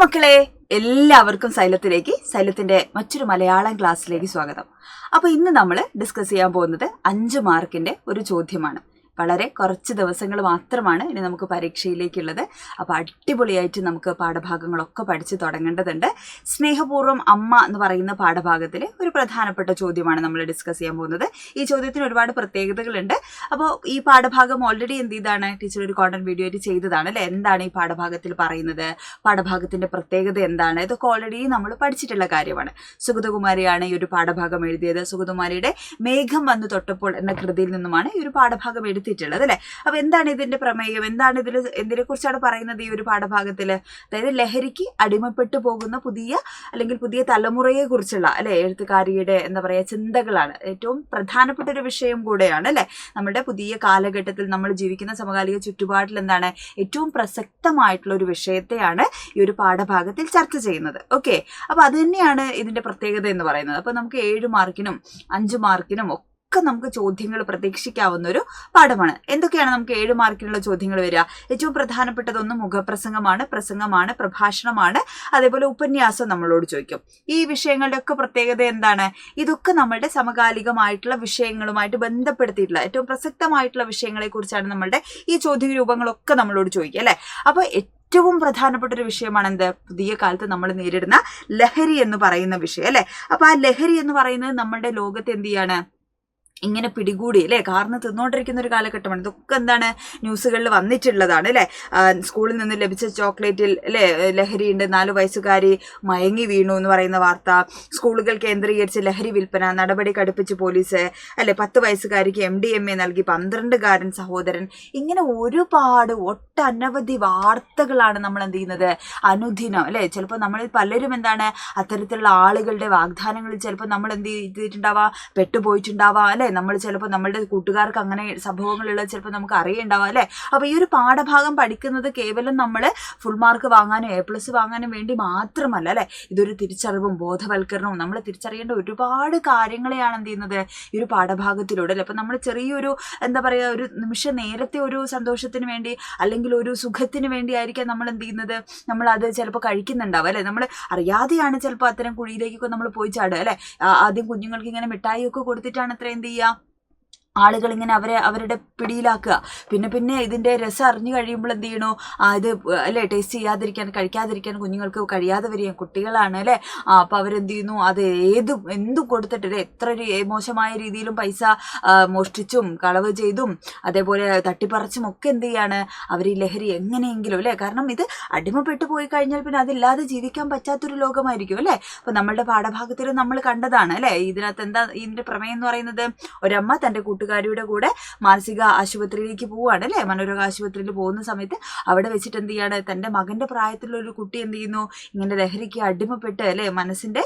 മക്കളെ, എല്ലാവർക്കും സൈലത്തിന്റെ മറ്റൊരു മലയാളം ക്ലാസ്സിലേക്ക് സ്വാഗതം. അപ്പോൾ ഇന്ന് നമ്മൾ ഡിസ്കസ് ചെയ്യാൻ പോകുന്നത് 5 മാർക്കിന്റെ ഒരു ചോദ്യമാണ്. വളരെ കുറച്ച് ദിവസങ്ങൾ മാത്രമാണ് ഇനി നമുക്ക് പരീക്ഷയിലേക്കുള്ളത്. അപ്പോൾ അടിപൊളിയായിട്ട് നമുക്ക് പാഠഭാഗങ്ങളൊക്കെ പഠിച്ചു തുടങ്ങേണ്ടതുണ്ട്. സ്നേഹപൂർവ്വം അമ്മ എന്ന് പറയുന്ന പാഠഭാഗത്തിൽ ഒരു പ്രധാനപ്പെട്ട ചോദ്യമാണ് നമ്മൾ ഡിസ്കസ് ചെയ്യാൻ പോകുന്നത്. ഈ ചോദ്യത്തിന് ഒരുപാട് പ്രത്യേകതകളുണ്ട്. അപ്പോൾ ഈ പാഠഭാഗം ഓൾറെഡി എന്ത് ചെയ്താണ് ടീച്ചർ ഒരു കോണ്ടന്റ് വീഡിയോ ആയിട്ട് ചെയ്തതാണ് അല്ലേ. എന്താണ് ഈ പാഠഭാഗത്തിൽ പറയുന്നത്, പാഠഭാഗത്തിന്റെ പ്രത്യേകത എന്താണ്, ഇതൊക്കെ ഓൾറെഡി നമ്മൾ പഠിച്ചിട്ടുള്ള കാര്യമാണ്. സുഗതകുമാരിയാണ് ഈ ഒരു പാഠഭാഗം എഴുതിയത്. സുഗതകുമാരിയുടെ മേഘം വന്നു തൊട്ടപ്പോൾ എന്ന കൃതിയിൽ നിന്നുമാണ് ഈ ഒരു പാഠഭാഗം എഴുതിയിട്ടുള്ളത് അല്ലെ. അപ്പൊ എന്താണ് ഇതിന്റെ പ്രമേയം, എന്താണ് എന്തിനെ കുറിച്ചാണ് പറയുന്നത് ഈ ഒരു പാഠഭാഗത്തില്? അതായത് ലഹരിക്ക് അടിമപ്പെട്ടു പോകുന്ന പുതിയ തലമുറയെ കുറിച്ചുള്ള അല്ലെ എഴുത്തുകാരിയുടെ എന്താ പറയാ ചിന്തകളാണ്. ഏറ്റവും പ്രധാനപ്പെട്ട ഒരു വിഷയം കൂടെയാണ് അല്ലെ. നമ്മുടെ പുതിയ കാലഘട്ടത്തിൽ നമ്മൾ ജീവിക്കുന്ന സമകാലിക ചുറ്റുപാടിൽ എന്താണ് ഏറ്റവും പ്രസക്തമായിട്ടുള്ള ഒരു വിഷയത്തെയാണ് ഈ ഒരു പാഠഭാഗത്തിൽ ചർച്ച ചെയ്യുന്നത്. ഓക്കെ, അപ്പൊ അത് തന്നെയാണ് ഇതിന്റെ പ്രത്യേകത എന്ന് പറയുന്നത്. അപ്പൊ നമുക്ക് 7 മാർക്കിനും 5 മാർക്കിനും ഒക്കെ നമുക്ക് ചോദ്യങ്ങൾ പ്രതീക്ഷിക്കാവുന്ന ഒരു പാഠമാണ്. എന്തൊക്കെയാണ് നമുക്ക് 7 മാർക്കിനുള്ള ചോദ്യങ്ങൾ വരിക? ഏറ്റവും പ്രധാനപ്പെട്ടതൊന്ന് മുഖപ്രസംഗമാണ്, പ്രഭാഷണമാണ്, അതേപോലെ ഉപന്യാസം നമ്മളോട് ചോദിക്കും. ഈ വിഷയങ്ങളുടെ ഒക്കെ പ്രത്യേകത എന്താണ്? ഇതൊക്കെ നമ്മളുടെ സമകാലികമായിട്ടുള്ള വിഷയങ്ങളുമായിട്ട് ബന്ധപ്പെടുത്തിയിട്ടുള്ള ഏറ്റവും പ്രസക്തമായിട്ടുള്ള വിഷയങ്ങളെ കുറിച്ചാണ് നമ്മളുടെ ഈ ചോദ്യ രൂപങ്ങളൊക്കെ നമ്മളോട് ചോദിക്കുക അല്ലെ. അപ്പൊ ഏറ്റവും പ്രധാനപ്പെട്ട ഒരു വിഷയമാണ് എന്ത്? പുതിയ കാലത്ത് നമ്മൾ നേരിടുന്ന ലഹരി എന്ന് പറയുന്ന വിഷയം അല്ലെ. അപ്പൊ ആ ലഹരി എന്ന് പറയുന്നത് നമ്മുടെ ലോകത്ത് എന്ത് ചെയ്യാണ് ഇങ്ങനെ പിടികൂടി അല്ലെ കാരണം തിന്നോണ്ടിരിക്കുന്ന ഒരു കാലഘട്ടമാണ്. ഇതൊക്കെ എന്താണ് ന്യൂസുകളിൽ വന്നിട്ടുള്ളതാണ് അല്ലെ. സ്കൂളിൽ നിന്ന് ലഭിച്ച ചോക്ലേറ്റിൽ അല്ലെ ലഹരിയുണ്ട്, 4 വയസ്സുകാരി മയങ്ങി വീണു എന്ന് പറയുന്ന വാർത്ത, സ്കൂളുകൾ കേന്ദ്രീകരിച്ച് ലഹരി വിൽപ്പന, നടപടി കടുപ്പിച്ച് പോലീസ് അല്ലെ, 10 വയസ്സുകാരിക്ക് MDMA നൽകി 12-കാരൻ സഹോദരൻ. ഇങ്ങനെ ഒരുപാട് ഒട്ടനവധി വാർത്തകളാണ് നമ്മൾ എന്ത് ചെയ്യുന്നത് അനുദിനം അല്ലെ. ചിലപ്പോൾ നമ്മളിൽ പലരും എന്താണ് അത്തരത്തിലുള്ള ആളുകളുടെ വാഗ്ദാനങ്ങളിൽ ചിലപ്പോൾ നമ്മൾ എന്ത് ചെയ്തിട്ടുണ്ടാവാം, പെട്ടുപോയിട്ടുണ്ടാവാം അല്ലെ. നമ്മൾ ചിലപ്പോൾ നമ്മളുടെ കൂട്ടുകാർക്ക് അങ്ങനെ സംഭവങ്ങളുള്ളത് ചിലപ്പോൾ നമുക്ക് അറിയുണ്ടാവാം അല്ലെ. അപ്പൊ ഈ ഒരു പാഠഭാഗം പഠിക്കുന്നത് കേവലം നമ്മൾ ഫുൾ മാർക്ക് വാങ്ങാനും A+ വാങ്ങാനും വേണ്ടി മാത്രമല്ല അല്ലെ. ഇതൊരു തിരിച്ചറിവും ബോധവൽക്കരണവും നമ്മൾ തിരിച്ചറിയേണ്ട ഒരുപാട് കാര്യങ്ങളെയാണ് എന്ത് ചെയ്യുന്നത് ഈ ഒരു പാഠഭാഗത്തിലൂടെ അല്ലെ. അപ്പൊ നമ്മൾ ചെറിയൊരു എന്താ പറയുക ഒരു നിമിഷം നേരത്തെ ഒരു സന്തോഷത്തിന് വേണ്ടി അല്ലെങ്കിൽ ഒരു സുഖത്തിന് വേണ്ടി ആയിരിക്കാം നമ്മൾ എന്ത് ചെയ്യുന്നത്, നമ്മൾ അത് ചിലപ്പോൾ കഴിക്കുന്നുണ്ടാവും അല്ലെ. നമ്മൾ അറിയാതെയാണ് ചിലപ്പോൾ അത്തരം കുഴിയിലേക്കൊക്കെ നമ്മൾ പോയി ചാടുക അല്ലെ. ആദ്യം കുഞ്ഞുങ്ങൾക്ക് ഇങ്ങനെ മിഠായി ഒക്കെ കൊടുത്തിട്ടാണ് അത്ര എന്ത് ചെയ്യുക ആളുകൾ ഇങ്ങനെ അവരുടെ പിടിയിലാക്കുക. പിന്നെ ഇതിന്റെ രസം അറിഞ്ഞു കഴിയുമ്പോൾ എന്ത് ചെയ്യണോ ഇത് അല്ലെ ടേസ്റ്റ് കഴിക്കാതിരിക്കാൻ കുഞ്ഞുങ്ങൾക്ക് കഴിയാതെ വരിക കുട്ടികളാണ് അല്ലെ. അപ്പൊ അവരെന്ത് ചെയ്യുന്നു അത് എന്തും കൊടുത്തിട്ട് എത്ര മോശമായ രീതിയിലും പൈസ മോഷ്ടിച്ചും കളവ് ചെയ്തും അതേപോലെ തട്ടിപ്പറിച്ചും ഒക്കെ എന്ത് ചെയ്യാണ് അവർ ഈ ലഹരി എങ്ങനെയെങ്കിലും അല്ലെ. കാരണം ഇത് അടിമപ്പെട്ടു പോയി കഴിഞ്ഞാൽ പിന്നെ അതില്ലാതെ ജീവിക്കാൻ പറ്റാത്തൊരു ലോകമായിരിക്കും അല്ലെ. അപ്പൊ നമ്മളുടെ പാഠഭാഗത്തിൽ നമ്മൾ കണ്ടതാണ് അല്ലെ. ഇതിനകത്ത് എന്താ ഇതിന്റെ പ്രമേയം എന്ന് പറയുന്നത്, ഒരമ്മ തന്റെ കൂട്ടുകാരിയുടെ കൂടെ മാനസിക ആശുപത്രിയിലേക്ക് പോവുകയാണ് അല്ലെ. മനോരോഗ ആശുപത്രിയിൽ പോകുന്ന സമയത്ത് അവിടെ വെച്ചിട്ട് എന്ത് ചെയ്യാണ് തന്റെ മകന്റെ പ്രായത്തിലുള്ള ഒരു കുട്ടി എന്ത് ചെയ്യുന്നു ഇങ്ങനെ ലഹരിക്ക് അടിമപ്പെട്ട് അല്ലെ മനസ്സിന്റെ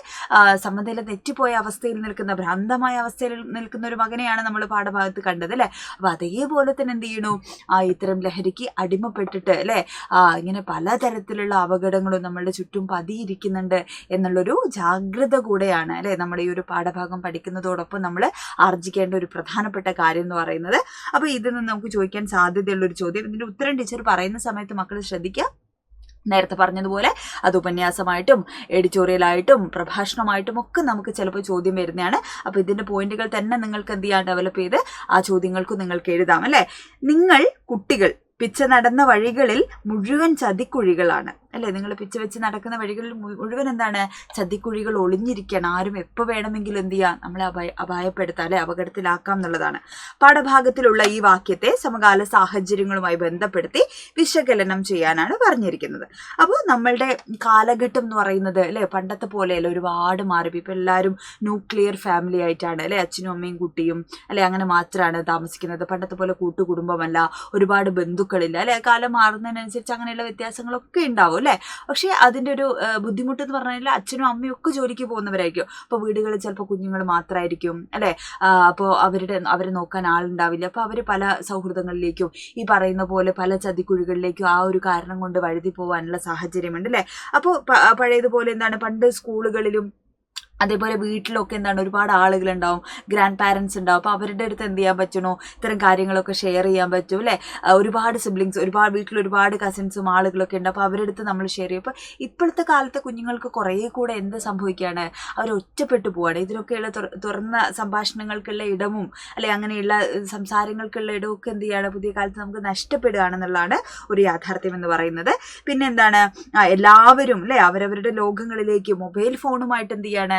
സമനില തെറ്റിപ്പോയ അവസ്ഥയിൽ നിൽക്കുന്ന ഭ്രാന്തമായ അവസ്ഥയിൽ നിൽക്കുന്ന ഒരു മകനെയാണ് നമ്മൾ പാഠഭാഗത്ത് കണ്ടത് അല്ലെ. അപ്പൊ അതേപോലെ തന്നെ എന്ത് ചെയ്യണു ഇത്തരം ലഹരിക്ക് അടിമപ്പെട്ടിട്ട് അല്ലെ ഇങ്ങനെ പലതരത്തിലുള്ള അപകടങ്ങളും നമ്മളുടെ ചുറ്റും പതിയിരിക്കുന്നുണ്ട് എന്നുള്ളൊരു ജാഗ്രത കൂടെയാണ് അല്ലെ നമ്മൾ ഈ ഒരു പാഠഭാഗം പഠിക്കുന്നതോടൊപ്പം നമ്മൾ ആർജിക്കേണ്ട ഒരു പ്രധാനപ്പെട്ട കാര്യം എന്ന് പറയുന്നത്. അപ്പൊ ഇതിൽ നിന്ന് നമുക്ക് ചോദിക്കാൻ സാധ്യതയുള്ള ഒരു ചോദ്യം. ഇതിന്റെ ഉത്തരം ടീച്ചർ പറയുന്ന സമയത്ത് മക്കൾ ശ്രദ്ധിക്കുക. നേരത്തെ പറഞ്ഞതുപോലെ അത് ഉപന്യാസമായിട്ടും എഡിറ്റോറിയലായിട്ടും പ്രഭാഷണമായിട്ടും ഒക്കെ നമുക്ക് ചിലപ്പോൾ ചോദ്യം വരുന്നതാണ്. അപ്പൊ ഇതിന്റെ പോയിന്റുകൾ തന്നെ നിങ്ങൾക്ക് എന്ത് ചെയ്യാൻ ഡെവലപ്പ് ചെയ്ത് ആ ചോദ്യങ്ങൾക്ക് നിങ്ങൾക്ക് എഴുതാം അല്ലെ. നിങ്ങൾ കുട്ടികൾ പിച്ച നടന്ന വഴികളിൽ മുഴുവൻ ചതിക്കുഴികളാണ് അല്ലെ. നിങ്ങൾ പിച്ച വെച്ച് നടക്കുന്ന വഴികളിൽ മുഴുവൻ എന്താണ് ചതിക്കുഴികൾ ഒളിഞ്ഞിരിക്കുകയാണ്. ആരും എപ്പോൾ വേണമെങ്കിലും എന്ത് ചെയ്യാം നമ്മളെ അപായപ്പെടുത്താം അല്ലെ, അപകടത്തിലാക്കാം എന്നുള്ളതാണ്. പാഠഭാഗത്തിലുള്ള ഈ വാക്യത്തെ സമകാല സാഹചര്യങ്ങളുമായി ബന്ധപ്പെടുത്തി വിശകലനം ചെയ്യാനാണ് പറഞ്ഞിരിക്കുന്നത്. അപ്പോൾ നമ്മളുടെ കാലഘട്ടം എന്ന് പറയുന്നത് അല്ലെ പണ്ടത്തെ പോലെയല്ല, ഒരുപാട് മാറി. ഇപ്പം എല്ലാവരും ന്യൂക്ലിയർ ഫാമിലി ആയിട്ടാണ് അല്ലെ, അച്ഛനും അമ്മയും കുട്ടിയും അല്ലെ അങ്ങനെ മാത്രമാണ് താമസിക്കുന്നത്. പണ്ടത്തെ പോലെ കൂട്ടുകുടുംബമല്ല, ഒരുപാട് ബന്ധുക്കളില്ല അല്ലെ. കാലം മാറുന്നതിനനുസരിച്ച് അങ്ങനെയുള്ള വ്യത്യാസങ്ങളൊക്കെ ഉണ്ടാവും അല്ലെ. പക്ഷെ അതിന്റെ ഒരു ബുദ്ധിമുട്ട് എന്ന് പറഞ്ഞാൽ അച്ഛനും അമ്മയും ഒക്കെ ജോലിക്ക് പോകുന്നവരായിരിക്കും. അപ്പൊ വീടുകളിൽ ചിലപ്പോൾ കുഞ്ഞുങ്ങൾ മാത്രമായിരിക്കും അല്ലെ. അപ്പോൾ അവരെ നോക്കാൻ ആളുണ്ടാവില്ല. അപ്പൊ അവര് പല സൗഹൃദങ്ങളിലേക്കും ഈ പറയുന്ന പോലെ പല ചതിക്കുഴികളിലേക്കും ആ ഒരു കാരണം കൊണ്ട് വഴുതി പോകാനുള്ള സാഹചര്യമുണ്ട് അല്ലെ. അപ്പോൾ പഴയതുപോലെ എന്താണ് പണ്ട് സ്കൂളുകളിലും അതേപോലെ വീട്ടിലൊക്കെ എന്താണ് ഒരുപാട് ആളുകളുണ്ടാവും, ഗ്രാൻഡ് പാരൻസ് ഉണ്ടാവും. അപ്പോൾ അവരുടെ അടുത്ത് എന്ത് ചെയ്യാൻ പറ്റണോ ഇത്തരം കാര്യങ്ങളൊക്കെ ഷെയർ ചെയ്യാൻ പറ്റും അല്ലേ. ഒരുപാട് സിബ്ലിങ്സ്, വീട്ടിൽ ഒരുപാട് കസിൻസും ആളുകളൊക്കെ ഉണ്ട്. അപ്പോൾ അവരുടെ അടുത്ത് നമ്മൾ ഷെയർ ചെയ്യും. അപ്പോൾ ഇപ്പോഴത്തെ കാലത്തെ കുഞ്ഞുങ്ങൾക്ക് കുറേ കൂടെ എന്ത് സംഭവിക്കുകയാണ്, അവർ ഒറ്റപ്പെട്ടു പോവുകയാണ്. ഇതിനൊക്കെയുള്ള തുറന്ന സംഭാഷണങ്ങൾക്കുള്ള ഇടവും അല്ലെ അങ്ങനെയുള്ള സംസാരങ്ങൾക്കുള്ള ഇടമൊക്കെ എന്ത് ചെയ്യാണ് പുതിയ കാലത്ത് നമുക്ക് നഷ്ടപ്പെടുകയാണെന്നുള്ളതാണ് ഒരു യാഥാർത്ഥ്യം എന്ന് പറയുന്നത്. പിന്നെ എന്താണ്, എല്ലാവരും അല്ലേ അവരവരുടെ ലോകങ്ങളിലേക്ക് മൊബൈൽ ഫോണുമായിട്ട് എന്ത് ചെയ്യാണ്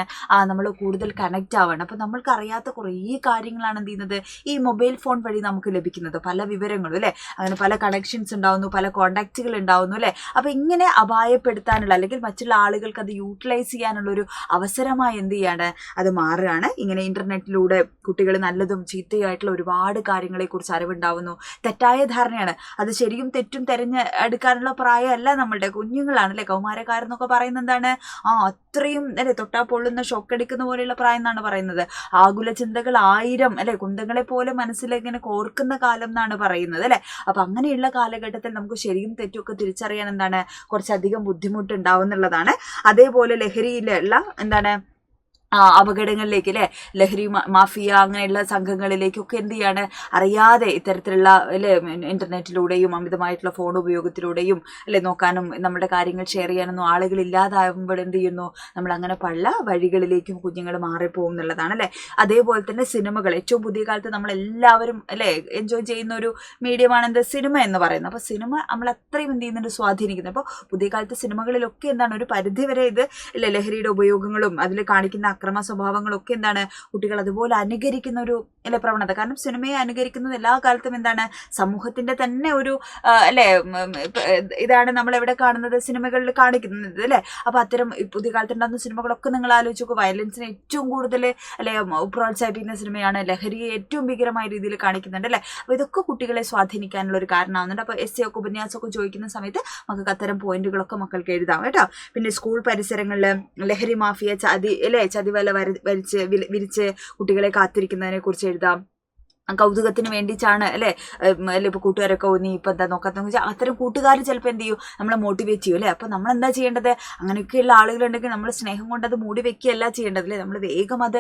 നമ്മൾ കൂടുതൽ കണക്റ്റ് ആവണം. അപ്പോൾ നമ്മൾക്ക് അറിയാത്ത കുറേ കാര്യങ്ങളാണ് എന്ത് ചെയ്യുന്നത് ഈ മൊബൈൽ ഫോൺ വഴി നമുക്ക് ലഭിക്കുന്നത്, പല വിവരങ്ങളും അല്ലേ. അങ്ങനെ പല കണക്ഷൻസ് ഉണ്ടാവുന്നു, പല കോണ്ടാക്റ്റുകൾ ഉണ്ടാവുന്നു അല്ലേ. അപ്പോൾ ഇങ്ങനെ അപായപ്പെടുത്താനുള്ള അല്ലെങ്കിൽ മറ്റുള്ള ആളുകൾക്ക് അത് യൂട്ടിലൈസ് ചെയ്യാനുള്ളൊരു അവസരമായി എന്ത് ചെയ്യാണ് അത് മാറുകയാണ്. ഇങ്ങനെ ഇൻ്റർനെറ്റിലൂടെ കുട്ടികൾ നല്ലതും ചീത്തയായിട്ടുള്ള ഒരുപാട് കാര്യങ്ങളെക്കുറിച്ച് അറിവുണ്ടാവുന്നു. തെറ്റായ ധാരണയാണ്, അത് ശരിയും തെറ്റും തിരഞ്ഞെടുക്കാനുള്ള പ്രായമല്ല നമ്മളുടെ, കുഞ്ഞുങ്ങളാണ് അല്ലേ. കൗമാരക്കാരെന്നൊക്കെ പറയുന്നത് എന്താണ്, അത്രയും അല്ലെ തൊട്ടാ പൊള്ളുന്ന ഷോക്കടിക്കുന്ന പോലെയുള്ള പ്രായം എന്നാണ് പറയുന്നത്. ആകുല ചിന്തകൾ 1000 അല്ലെ കുന്തങ്ങളെ പോലെ മനസ്സിലിങ്ങനെ കോർക്കുന്ന കാലം എന്നാണ് പറയുന്നത് അല്ലെ. അപ്പൊ അങ്ങനെയുള്ള കാലഘട്ടത്തിൽ നമുക്ക് ശരിയും തെറ്റും ഒക്കെ തിരിച്ചറിയാൻ എന്താണ് കുറച്ചധികം ബുദ്ധിമുട്ടുണ്ടാവുന്നുള്ളതാണ്. അതേപോലെ ലഹരിയിലുള്ള എന്താണ് അപകടങ്ങളിലേക്ക് അല്ലേ, ലഹരി മാഫിയ അങ്ങനെയുള്ള സംഘങ്ങളിലേക്കൊക്കെ എന്ത് ചെയ്യാണ് അറിയാതെ ഇത്തരത്തിലുള്ള അല്ലെ ഇന്റർനെറ്റിലൂടെയും അമിതമായിട്ടുള്ള ഫോൺ ഉപയോഗത്തിലൂടെയും അല്ലെ നോക്കാനും നമ്മുടെ കാര്യങ്ങൾ ഷെയർ ചെയ്യാനൊന്നും ആളുകൾ ഇല്ലാതാകുമ്പോൾ എന്ത് ചെയ്യുന്നു നമ്മൾ അങ്ങനെ പല വഴികളിലേക്കും കുഞ്ഞുങ്ങൾ മാറിപ്പോകും എന്നുള്ളതാണ് അല്ലെ. അതേപോലെ തന്നെ സിനിമകൾ, ഏറ്റവും പുതിയ കാലത്ത് നമ്മളെല്ലാവരും അല്ലെ എൻജോയ് ചെയ്യുന്ന ഒരു മീഡിയമാണ് എന്ത് സിനിമ എന്ന് പറയുന്നത്. അപ്പോൾ സിനിമ നമ്മൾ അത്രയും എന്ത് ചെയ്യുന്നുണ്ട് സ്വാധീനിക്കുന്നത്. അപ്പോൾ പുതിയ കാലത്ത് സിനിമകളിലൊക്കെ എന്താണ് ഒരു പരിധിവരെ ഇത് അല്ലെ ലഹരിയുടെ ഉപയോഗങ്ങളും അതിൽ കാണിക്കുന്ന അക്രമ സ്വഭാവങ്ങളൊക്കെ എന്താണ് കുട്ടികൾ അതുപോലെ അനുകരിക്കുന്ന ഒരു അല്ലെ പ്രവണത. കാരണം സിനിമയെ അനുകരിക്കുന്നത് എല്ലാ കാലത്തും എന്താണ് സമൂഹത്തിന്റെ തന്നെ ഒരു അല്ലെ ഇതാണ് നമ്മൾ എവിടെ കാണുന്നത്, സിനിമകളിൽ കാണിക്കുന്നത് അല്ലെ. അപ്പൊ അത്തരം പുതിയ കാലത്തുണ്ടാകുന്ന സിനിമകളൊക്കെ നിങ്ങൾ ആലോചിച്ച് നോക്കുക, വയലൻസിനെ ഏറ്റവും കൂടുതൽ അല്ലെ പ്രോത്സാഹിപ്പിക്കുന്ന സിനിമയാണ്, ലഹരിയെ ഏറ്റവും ഭീകരമായ രീതിയിൽ കാണിക്കുന്നുണ്ട് അല്ലെ. അപ്പൊ ഇതൊക്കെ കുട്ടികളെ സ്വാധീനിക്കാനുള്ള ഒരു കാരണമാകുന്നുണ്ട്. അപ്പൊ എസ് ഒക്കെ ഉപന്യാസമൊക്കെ ചോദിക്കുന്ന സമയത്ത് മക്കൾക്ക് അത്തരം പോയിന്റുകളൊക്കെ മക്കൾക്ക് എഴുതാം കേട്ടോ. പിന്നെ സ്കൂൾ പരിസരങ്ങളിൽ ലഹരി മാഫിയ ചതിവല വിരിച്ച് കുട്ടികളെ കാത്തിരിക്കുന്നതിനെ കുറിച്ച് എഴുതാം. കൗതുകത്തിന് വേണ്ടിയിട്ടാണ് അല്ലെ ഇപ്പോൾ കൂട്ടുകാരൊക്കെ നീ ഇപ്പം എന്താ നോക്കാത്തെന്ന് വെച്ചാൽ അത്തരം കൂട്ടുകാർ ചിലപ്പോൾ എന്ത് ചെയ്യും നമ്മളെ മോട്ടിവേറ്റ് ചെയ്യും അല്ലേ. അപ്പോൾ നമ്മൾ എന്താ ചെയ്യേണ്ടത്, അങ്ങനെയൊക്കെയുള്ള ആളുകളുണ്ടെങ്കിൽ നമ്മൾ സ്നേഹം കൊണ്ട് അത് മൂടി വെക്കുകയല്ല ചെയ്യേണ്ടത് അല്ലേ. നമ്മൾ വേഗം അത്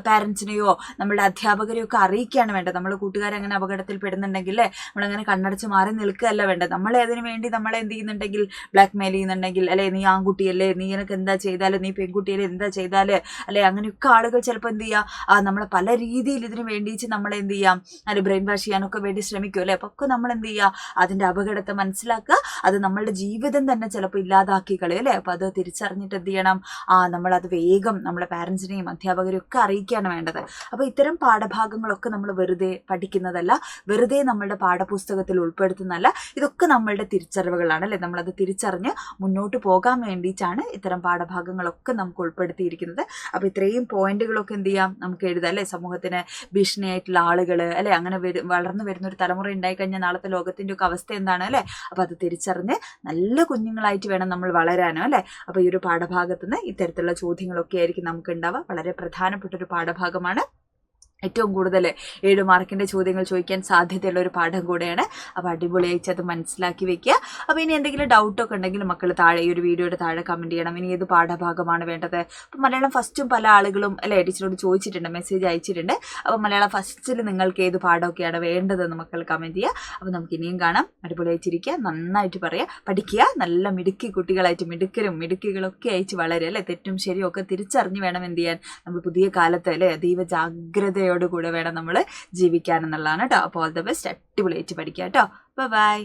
പാരൻസിനെയോ നമ്മളുടെ അധ്യാപകരെയോ ഒക്കെ അറിയിക്കുകയാണ് വേണ്ടത്. നമ്മൾ കൂട്ടുകാരങ്ങനെ അപകടത്തിൽ പെടുന്നുണ്ടെങ്കിൽ അല്ലേ നമ്മളങ്ങനെ കണ്ണടച്ച് മാറി നിൽക്കുകയല്ല വേണ്ടത്. നമ്മളെ അതിന് വേണ്ടി നമ്മളെ എന്ത് ചെയ്യുന്നുണ്ടെങ്കിൽ ബ്ലാക്ക് മെയിൽ ചെയ്യുന്നുണ്ടെങ്കിൽ അല്ലെ നീ ആൺകുട്ടിയല്ലേ, നീ എനിക്ക് എന്താ ചെയ്താൽ, നീ പെൺകുട്ടിയല്ലേ എന്താ ചെയ്താൽ അല്ലെ, അങ്ങനെയൊക്കെ ആളുകൾ ചിലപ്പോൾ എന്ത് ചെയ്യുക നമ്മളെ പല രീതിയിൽ ഇതിന് വേണ്ടിയിട്ട് നമ്മളെ എന്ത് ചെയ്യുക അല്ലെ ബ്രെയിൻ വാഷ് ചെയ്യാനൊക്കെ വേണ്ടി ശ്രമിക്കും അല്ലെ. അപ്പൊ ഒക്കെ നമ്മൾ എന്ത് ചെയ്യുക അതിന്റെ അപകടത്തെ മനസ്സിലാക്കുക, അത് നമ്മളുടെ ജീവിതം തന്നെ ചിലപ്പോൾ ഇല്ലാതാക്കി കളയും അല്ലെ. അപ്പൊ അത് തിരിച്ചറിഞ്ഞിട്ട് എന്ത് ചെയ്യണം നമ്മളത് വേഗം നമ്മുടെ പാരൻസിനെയും അധ്യാപകരെയും ഒക്കെ അറിയിക്കുകയാണ് വേണ്ടത്. അപ്പൊ ഇത്തരം പാഠഭാഗങ്ങളൊക്കെ നമ്മൾ വെറുതെ പഠിക്കുന്നതല്ല, വെറുതെ നമ്മളുടെ പാഠപുസ്തകത്തിൽ ഉൾപ്പെടുത്തുന്നതല്ല, ഇതൊക്കെ നമ്മളുടെ തിരിച്ചറിവുകളാണ് അല്ലെ. നമ്മളത് തിരിച്ചറിഞ്ഞ് മുന്നോട്ട് പോകാൻ വേണ്ടിയിട്ടാണ് ഇത്തരം പാഠഭാഗങ്ങളൊക്കെ നമുക്ക് ഉൾപ്പെടുത്തിയിരിക്കുന്നത്. അപ്പൊ ഇത്രയും പോയിന്റുകളൊക്കെ എന്ത് ചെയ്യാം നമുക്ക് എഴുതാം അല്ലെ. സമൂഹത്തിന് ഭീഷണിയായിട്ടുള്ള ആളുകൾ അല്ലെ, അങ്ങനെ വളർന്നു വരുന്ന ഒരു തലമുറ ഉണ്ടായിക്കഴിഞ്ഞാൽ നാളത്തെ ലോകത്തിന്റെ ഒക്കെ അവസ്ഥ എന്താണ് അല്ലെ. അപ്പൊ അത് തിരിച്ചറിഞ്ഞ് നല്ല കുഞ്ഞുങ്ങളായിട്ട് വേണം നമ്മൾ വളരാനോ അല്ലെ. അപ്പൊ ഈ ഒരു പാഠഭാഗത്ത് നിന്ന് ഇത്തരത്തിലുള്ള ചോദ്യങ്ങളൊക്കെ ആയിരിക്കും നമുക്ക് ഉണ്ടാവുക. വളരെ പ്രധാനപ്പെട്ട ഒരു പാഠഭാഗമാണ്. ഏറ്റവും കൂടുതൽ 7 മാർക്കിൻ്റെ ചോദ്യങ്ങൾ ചോദിക്കാൻ സാധ്യതയുള്ള ഒരു പാഠം കൂടെയാണ്. അപ്പോൾ അടിപൊളിയായിട്ട് അത് മനസ്സിലാക്കി വെക്കുക. അപ്പോൾ ഇനി എന്തെങ്കിലും ഡൗട്ടൊക്കെ ഉണ്ടെങ്കിൽ മക്കൾ താഴെ ഈ ഒരു വീഡിയോയുടെ താഴെ കമൻറ്റ് ചെയ്യണം. ഇനി ഏത് പാഠഭാഗമാണ് വേണ്ടത്. അപ്പോൾ മലയാളം ഫസ്റ്റും പല ആളുകളും അല്ലേ ടീച്ചറോട് ചോദിച്ചിട്ടുണ്ട്, മെസ്സേജ് അയച്ചിട്ടുണ്ട്. അപ്പോൾ മലയാളം ഫസ്റ്റിൽ നിങ്ങൾക്ക് ഏത് പാഠമൊക്കെയാണ് വേണ്ടതെന്ന് മക്കൾ കമൻറ്റ് ചെയ്യുക. അപ്പോൾ നമുക്ക് ഇനിയും കാണാം. അടിപൊളിയായിട്ടിരിക്കുക, നന്നായിട്ട് പറയുക, പഠിക്കുക, നല്ല മിടുക്കി കുട്ടികളായിട്ട് മിടുക്കികളൊക്കെ അയച്ച് വളരുക അല്ലേ. തെറ്റും ശരിയും ഒക്കെ തിരിച്ചറിഞ്ഞ് വേണം എന്ത് ചെയ്യാൻ നമ്മൾ പുതിയ കാലത്ത് അല്ലേ അതീവ ജാഗ്രത കൂടെ വേണം നമ്മൾ ജീവിക്കാൻ എന്നുള്ളതാണ് കേട്ടോ. അപ്പോൾ ഓൾ ദ ബെസ്റ്റ്, അടിപൊളിയായിട്ട് പഠിക്കുക കേട്ടോ. ബൈ.